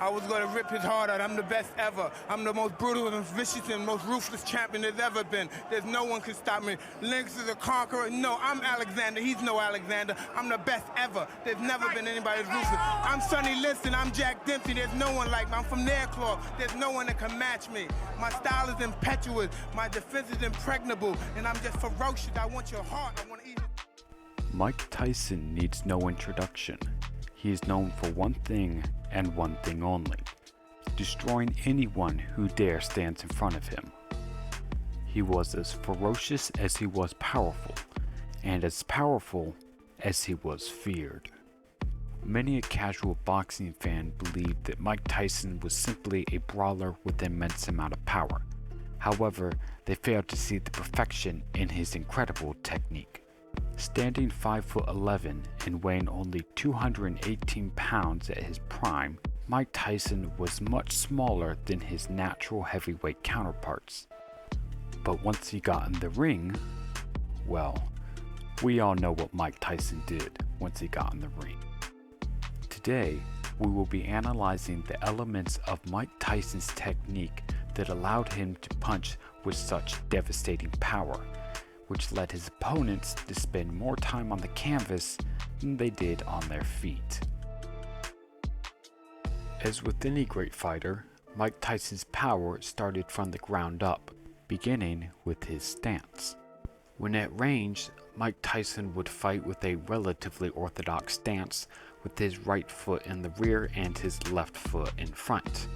I was gonna rip his heart out. I'm the best ever. I'm the most brutal and vicious and most ruthless champion there's ever been. There's no one can stop me. Lynx is a conqueror. No, I'm Alexander. He's no Alexander. I'm the best ever. There's never been anybody as ruthless. I'm Sonny Liston. I'm Jack Dempsey. There's no one like me. I'm from Nairclaw. There's no one that can match me. My style is impetuous. My defense is impregnable. And I'm just ferocious. I want your heart. I want to eat it. Mike Tyson needs no introduction. He is known for one thing and one thing only: destroying anyone who dare stands in front of him. He was as ferocious as he was powerful, and as powerful as he was feared. Many a casual boxing fan believed that Mike Tyson was simply a brawler with an immense amount of power. However, they failed to see the perfection in his incredible technique. Standing 5'11" and weighing only 218 pounds at his prime, Mike Tyson was much smaller than his natural heavyweight counterparts. But once he got in the ring, well, we all know what Mike Tyson did once he got in the ring. Today, we will be analyzing the elements of Mike Tyson's technique that allowed him to punch with such devastating power, which led his opponents to spend more time on the canvas than they did on their feet. As with any great fighter, Mike Tyson's power started from the ground up, beginning with his stance. When at range, Mike Tyson would fight with a relatively orthodox stance, with his right foot in the rear and his left foot in front.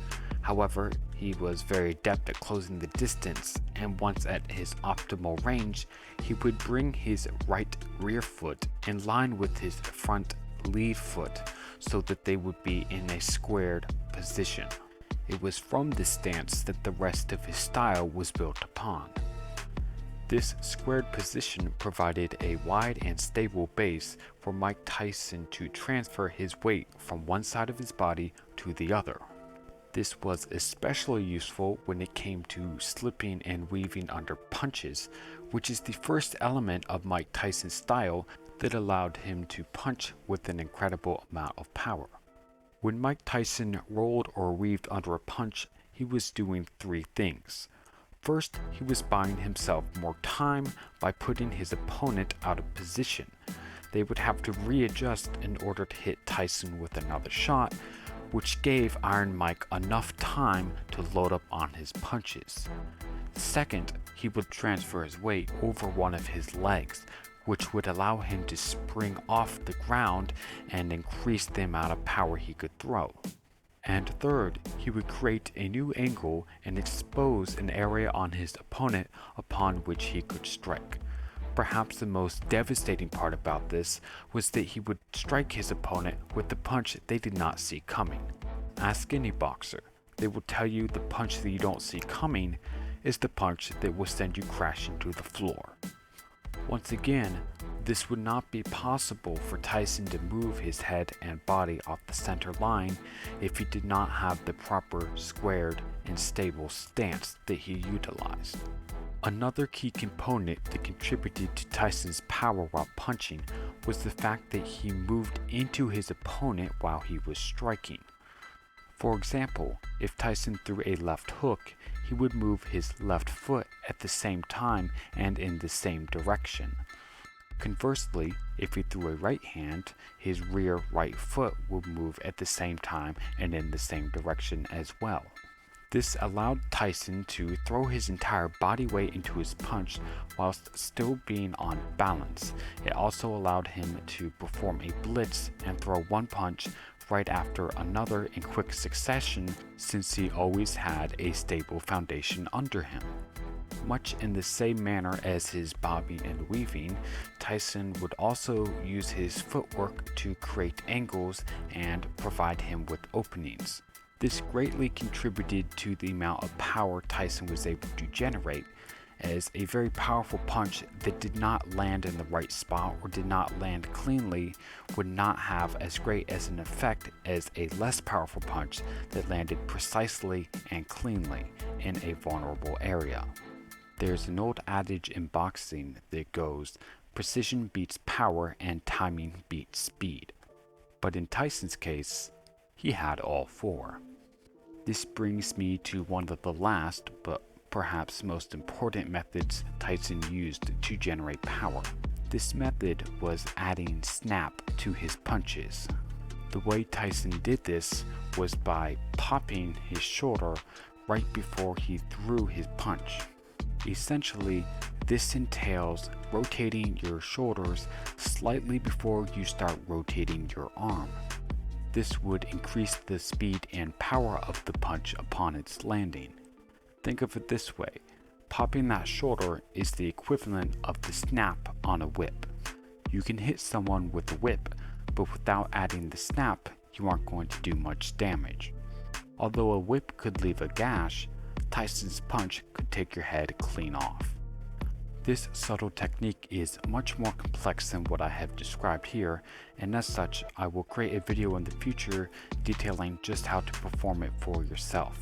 However, he was very adept at closing the distance, and once at his optimal range, he would bring his right rear foot in line with his front lead foot so that they would be in a squared position. It was from this stance that the rest of his style was built upon. This squared position provided a wide and stable base for Mike Tyson to transfer his weight from one side of his body to the other. This was especially useful when it came to slipping and weaving under punches, which is the first element of Mike Tyson's style that allowed him to punch with an incredible amount of power. When Mike Tyson rolled or weaved under a punch, he was doing three things. First, he was buying himself more time by putting his opponent out of position. They would have to readjust in order to hit Tyson with another shot, which gave Iron Mike enough time to load up on his punches. Second, he would transfer his weight over one of his legs, which would allow him to spring off the ground and increase the amount of power he could throw. And third, he would create a new angle and expose an area on his opponent upon which he could strike. Perhaps the most devastating part about this was that he would strike his opponent with the punch they did not see coming. Ask any boxer. They will tell you the punch that you don't see coming is the punch that will send you crashing to the floor. Once again, this would not be possible for Tyson to move his head and body off the center line if he did not have the proper squared and stable stance that he utilized. Another key component that contributed to Tyson's power while punching was the fact that he moved into his opponent while he was striking. For example, if Tyson threw a left hook, he would move his left foot at the same time and in the same direction. Conversely, if he threw a right hand, his rear right foot would move at the same time and in the same direction as well. This allowed Tyson to throw his entire body weight into his punch whilst still being on balance. It also allowed him to perform a blitz and throw one punch right after another in quick succession, since he always had a stable foundation under him. Much in the same manner as his bobbing and weaving, Tyson would also use his footwork to create angles and provide him with openings. This greatly contributed to the amount of power Tyson was able to generate, as a very powerful punch that did not land in the right spot or did not land cleanly would not have as great as an effect as a less powerful punch that landed precisely and cleanly in a vulnerable area. There's an old adage in boxing that goes, precision beats power and timing beats speed. But in Tyson's case, he had all four. This brings me to one of the last, but perhaps most important methods Tyson used to generate power. This method was adding snap to his punches. The way Tyson did this was by popping his shoulder right before he threw his punch. Essentially, this entails rotating your shoulders slightly before you start rotating your arm. This would increase the speed and power of the punch upon its landing. Think of it this way: popping that shoulder is the equivalent of the snap on a whip. You can hit someone with a whip, but without adding the snap, you aren't going to do much damage. Although a whip could leave a gash, Tyson's punch could take your head clean off. This subtle technique is much more complex than what I have described here, and as such, I will create a video in the future detailing just how to perform it for yourself.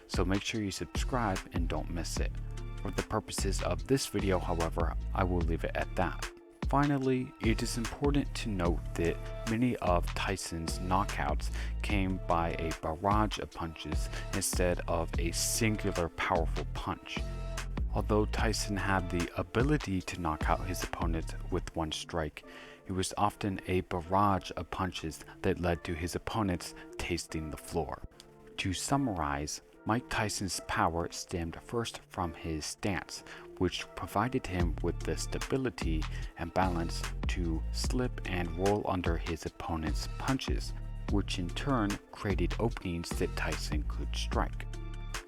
So make sure you subscribe and don't miss it. For the purposes of this video, however, I will leave it at that. Finally, it is important to note that many of Tyson's knockouts came by a barrage of punches instead of a singular powerful punch. Although Tyson had the ability to knock out his opponent with one strike, it was often a barrage of punches that led to his opponents tasting the floor. To summarize, Mike Tyson's power stemmed first from his stance, which provided him with the stability and balance to slip and roll under his opponent's punches, which in turn created openings that Tyson could strike.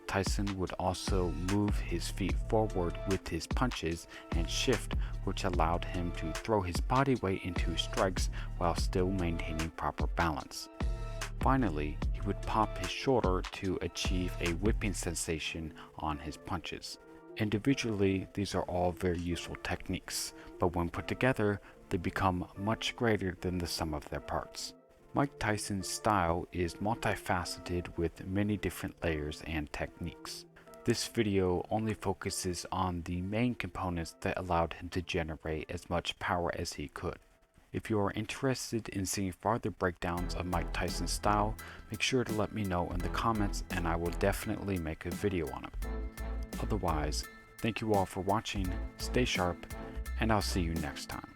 Tyson would also move his feet forward with his punches and shift, which allowed him to throw his body weight into strikes while still maintaining proper balance. Finally, he would pop his shoulder to achieve a whipping sensation on his punches. Individually, these are all very useful techniques, but when put together, they become much greater than the sum of their parts. Mike Tyson's style is multifaceted with many different layers and techniques. This video only focuses on the main components that allowed him to generate as much power as he could. If you are interested in seeing farther breakdowns of Mike Tyson's style, make sure to let me know in the comments and I will definitely make a video on it. Otherwise, thank you all for watching, stay sharp, and I'll see you next time.